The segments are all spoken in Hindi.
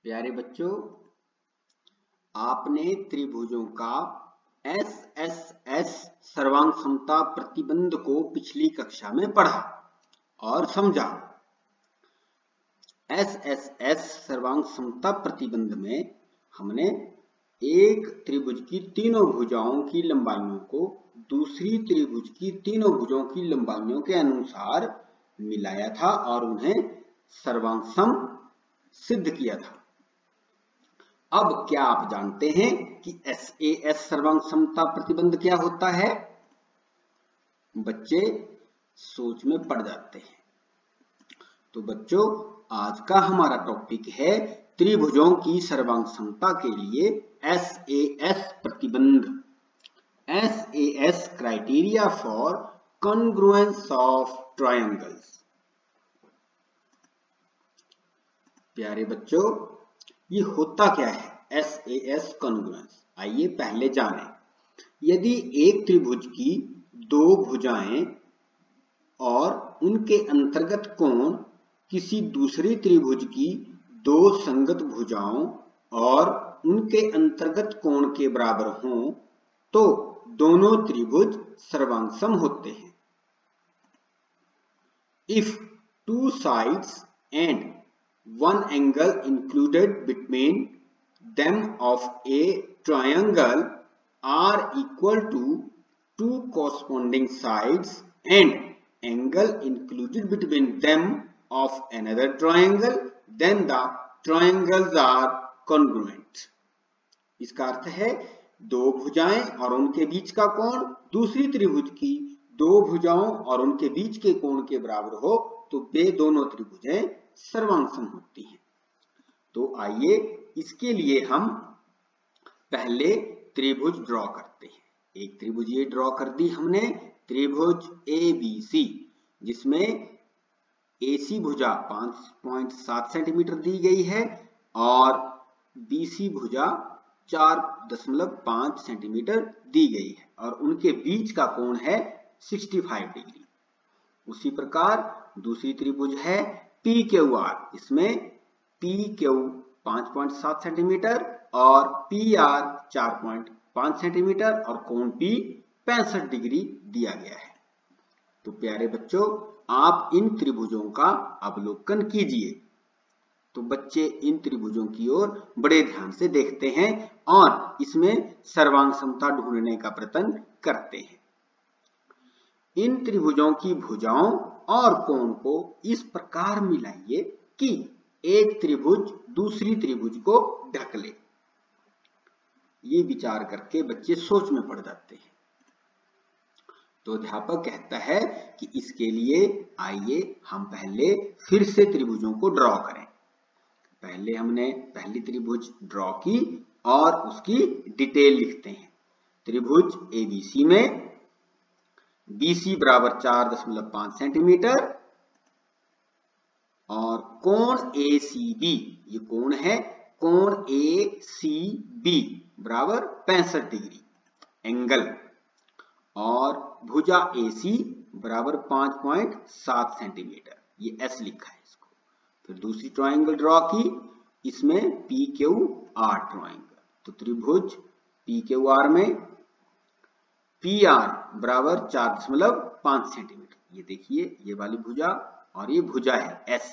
प्यारे बच्चों, आपने त्रिभुजों का एसएसएस सर्वांग समता प्रतिबंध को पिछली कक्षा में पढ़ा और समझा। एसएसएस सर्वांग समता प्रतिबंध में हमने एक त्रिभुज की तीनों भुजाओं की लंबाइयों को दूसरी त्रिभुज की तीनों भुजाओं की लंबाइयों के अनुसार मिलाया था और उन्हें सर्वांग सम सिद्ध किया था। अब क्या आप जानते हैं कि एसएएस सर्वांग समता प्रतिबंध क्या होता है? बच्चे सोच में पड़ जाते हैं। तो बच्चों, आज का हमारा टॉपिक है त्रिभुजों की सर्वांग समता के लिए एसएएस प्रतिबंध। SAS criteria for congruence of triangles. प्यारे बच्चों, ये होता क्या है एसएएस कॉन्ग्रुएंस? आइए पहले जानें। यदि एक त्रिभुज की दो भुजाएं और उनके अंतर्गत कोण किसी दूसरी त्रिभुज की दो संगत भुजाओं और उनके अंतर्गत कोण के बराबर हों तो दोनों त्रिभुज सर्वांग सम होते हैं। If two sides and one angle included between them of a triangle are equal to two corresponding sides and angle included between them of another triangle, then the triangles are congruent. इसका अर्थ है दो भुजाएं और उनके बीच का कोण दूसरी त्रिभुज की दो भुजाओं और उनके बीच के कोण के बराबर हो तो वे दोनों त्रिभुजें सर्वांग सम होती हैं। तो आइए इसके लिए हम पहले त्रिभुज ड्रॉ करते हैं। एक त्रिभुज ये ड्रॉ कर दी हमने, त्रिभुज ABC, जिसमें AC भुजा 5.7 सेंटीमीटर दी गई है और BC भुजा 4.5 सेंटीमीटर दी गई है और उनके बीच का कोण है 65 डिग्री। उसी प्रकार दूसरी त्रिभुज है PQR, इसमें PQ 5.7 सेंटीमीटर और PR 4.5 सेंटीमीटर और कोण P 65 डिग्री दिया गया है। तो प्यारे बच्चों, आप इन त्रिभुजों का अवलोकन कीजिए। तो बच्चे इन त्रिभुजों की ओर बड़े ध्यान से देखते हैं और इसमें सर्वांग समता ढूंढने का प्रयत्न करते हैं। इन त्रिभुजों की भुजाओं और कोण को इस प्रकार मिलाइए कि एक त्रिभुज दूसरी त्रिभुज को ढक ले। ये विचार करके बच्चे सोच में पड़ जाते हैं। तो अध्यापक कहता है कि इसके लिए आइए हम पहले फिर से त्रिभुजों को ड्रॉ करें। पहले हमने पहली त्रिभुज ड्रॉ की और उसकी डिटेल लिखते हैं। त्रिभुज ABC में BC बराबर 4.5 सेंटीमीटर और कोण ACB, ये कोण है, कोण ACB बराबर 65 डिग्री एंगल और भुजा AC बराबर 5.7 सेंटीमीटर, ये S लिखा है इसको। फिर दूसरी ट्रायंगल ड्रॉ की, इसमें PQR ट्रायंगल। तो त्रिभुज PQR में PR बराबर 4.5 सेंटीमीटर, ये देखिए ये वाली भुजा और ये भुजा है S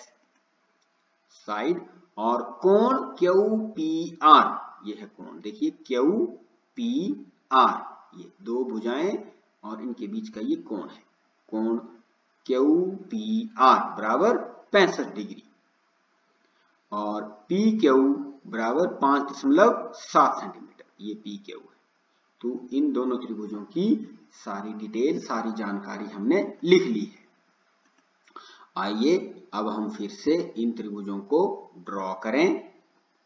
साइड और कोण QPR, ये है कोण, देखिए QPR, ये दो भुजाएं और इनके बीच का ये कोण है, कोण QPR बराबर 65 डिग्री और PQ बराबर 5.7 सेंटीमीटर, ये PQ है। तो इन दोनों त्रिभुजों की सारी डिटेल, सारी जानकारी हमने लिख ली है। आइए अब हम फिर से इन त्रिभुजों को ड्रॉ करें।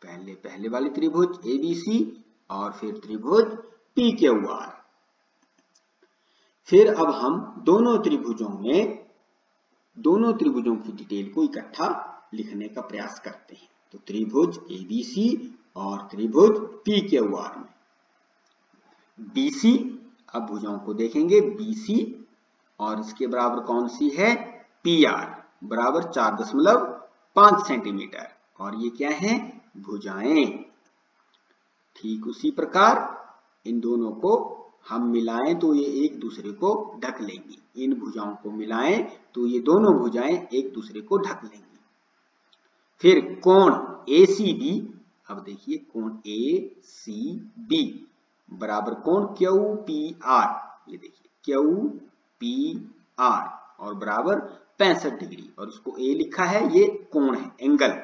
पहले वाली त्रिभुज ABC और फिर त्रिभुज PQR। फिर अब हम दोनों त्रिभुजों की डिटेल को इकट्ठा लिखने का प्रयास करते हैं। तो त्रिभुज ABC और त्रिभुज PQR में BC, अब भुजाओं को देखेंगे, BC और इसके बराबर कौन सी है, PR बराबर 4.5 सेंटीमीटर और ये क्या है, भुजाएं। ठीक उसी प्रकार इन दोनों को हम मिलाएं तो ये एक दूसरे को ढक लेंगी। इन भुजाओं को मिलाएं तो ये दोनों भुजाएं एक दूसरे को ढक लेंगी। फिर कोण ACB, अब देखिए कोण ACB बराबर कोण QPR, ये देखिए QPR और बराबर 65 डिग्री, और इसको A लिखा है, ये कोण है, एंगल।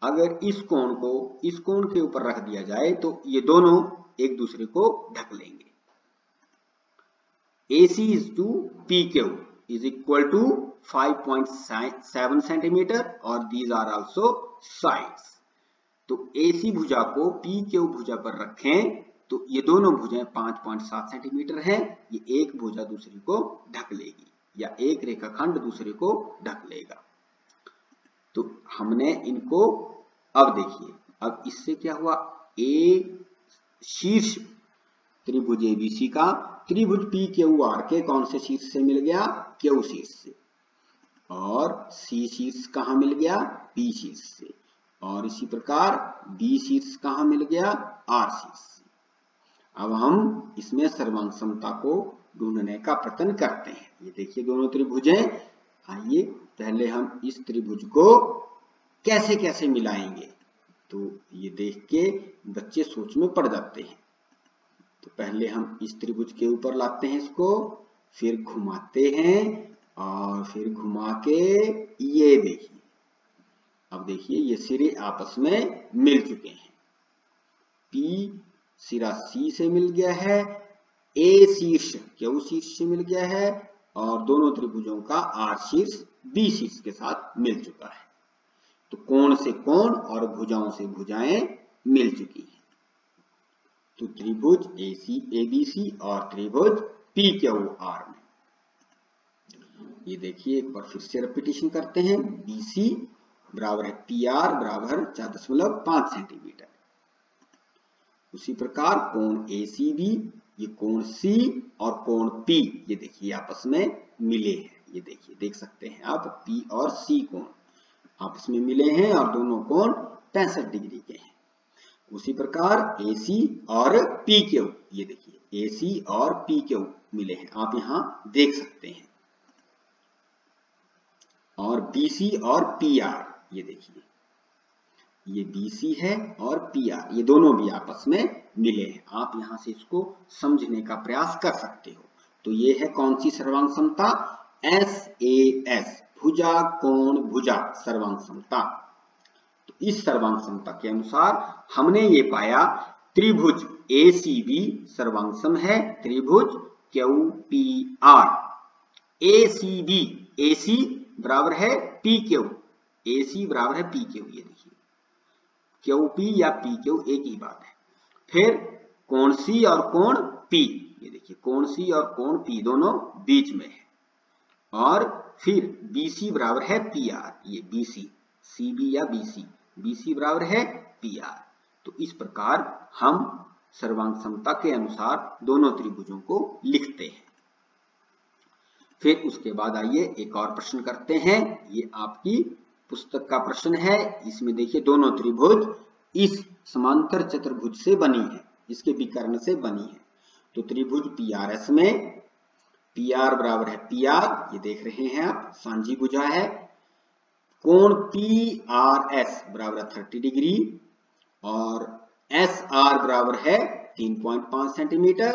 अगर इस कोण को इस कोण के ऊपर रख दिया जाए तो ये दोनों एक दूसरे को ढक लेंगे। AC is to PQ is equal to 5.7 centimetre और these are also sides। तो AC भुजा को PQ भुजा पर रखें तो ये दोनों भुजाएं 5.7 सेंटीमीटर हैं। ये एक भुजा दूसरी को ढक लेगी या एक रेखाखंड दूसरे को ढक लेगा। तो हमने इनको, अब देखिए, अब इससे क्या हुआ, A शीर्ष त्रिभुज ABC का त्रिभुज PQR के कौन से शीर्ष से मिल गया, Q शीर्ष से, और C शीर्ष कहां मिल गया, B शीर्ष से, और इसी प्रकार B शीर्ष कहां मिल गया, R शीर्ष से। अब हम इसमें सर्वांग समता को ढूंढने का प्रयत्न करते हैं। ये देखिए दोनों त्रिभुजें। आइए पहले हम इस त्रिभुज को कैसे कैसे मिलाएंगे, तो ये देख के बच्चे सोच में पड़ जाते हैं। तो पहले हम इस त्रिभुज के ऊपर लाते हैं इसको, फिर घुमाते हैं और फिर घुमा के ये देखिए, अब देखिए ये सिरे आपस में मिल चुके हैं। P सिरा C से मिल गया है, A शीर्ष Q शीर्ष से मिल गया है, और दोनों त्रिभुजों का R शीर्ष B शीर्ष के साथ मिल चुका है। तो कोण से कोण और भुजाओं से भुजाएं मिल चुकी हैं। तो त्रिभुज ABC और त्रिभुज PQR में, ये देखिए एक बार फिर से रिपीटेशन करते हैं। BC बराबर है PR बराबर 4.5 सेंटीमीटर। उसी प्रकार कोण ACB, ये कोण C और कोण P, ये देखिए आपस में मिले हैं। ये देखिए देख सकते हैं आप, P और C कोण आपस में मिले हैं और दोनों कोण 65 डिग्री के हैं। उसी प्रकार AC और PQ, ये देखिए AC और PQ मिले हैं, आप यहां देख सकते हैं। और BC और PR, ये देखिए ये BC है और PR, ये दोनों भी आपस में मिले हैं। आप यहां से इसको समझने का प्रयास कर सकते हो। तो ये है कौन सी सर्वांग समता, SAS, भुजा कोण भुजा सर्वांग समता। तो इस सर्वांग समता के अनुसार हमने ये पाया त्रिभुज ACB सर्वांगसम है त्रिभुज QPR। ACB, AC बराबर है PQ, AC बराबर है PQ, ये देखिए QP या PQ एक ही बात है। फिर कोण C और कोण P, ये देखिए कोण C और कोण P दोनों बीच में है। और फिर BC बराबर है PR, ये BC, CB या BC बराबर है PR। तो इस प्रकार हम सर्वांग समता के अनुसार दोनों त्रिभुजों को लिखते हैं। फिर उसके बाद आइए एक और प्रश्न करते हैं। ये आपकी पुस्तक का प्रश्न है। इसमें देखिए दोनों त्रिभुज इस समांतर चतुर्भुज से बनी है, इसके विकर्ण से बनी है। तो त्रिभुज PRS में PR बराबर है PR, ये देख रहे हैं आप, सांझी भुजा है। कोण PRS बराबर है 30 डिग्री और SR बराबर है 3.5 सेंटीमीटर।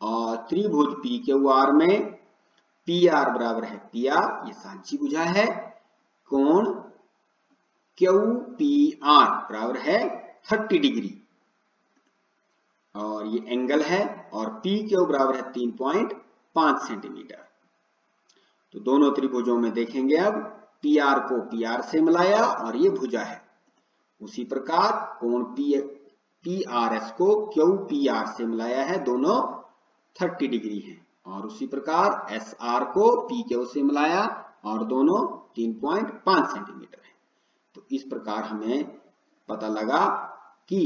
और त्रिभुज PQR में PR बराबर है PR, ये सांझी भुजा है। कोण QPR बराबर है 30 डिग्री और ये एंगल है। और PQ बराबर है 3.5 सेंटीमीटर। तो दोनों त्रिभुजों में देखेंगे अब PR को PR से मिलाया और ये भुजा है। उसी प्रकार कोण PRS को QPR से मिलाया है, दोनों 30 डिग्री हैं। और उसी प्रकार SR को PQ से मिलाया और दोनों 3.5 सेंटीमीटर है। तो इस प्रकार हमें पता लगा कि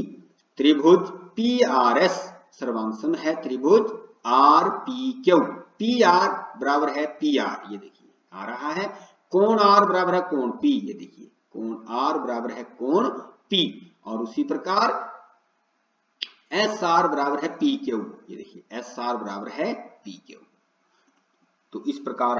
त्रिभुज PRS सर्वांगसम है त्रिभुज RPQ। PR बराबर है PR, ये देखिए आ रहा है। कोण R बराबर है कोण P, ये देखिए कोण आर बराबर है कोण पी, और उसी प्रकार एस आर बराबर है पी क्यू। ये देखिए एस आर बराबर है पी क्यू। तो इस प्रकार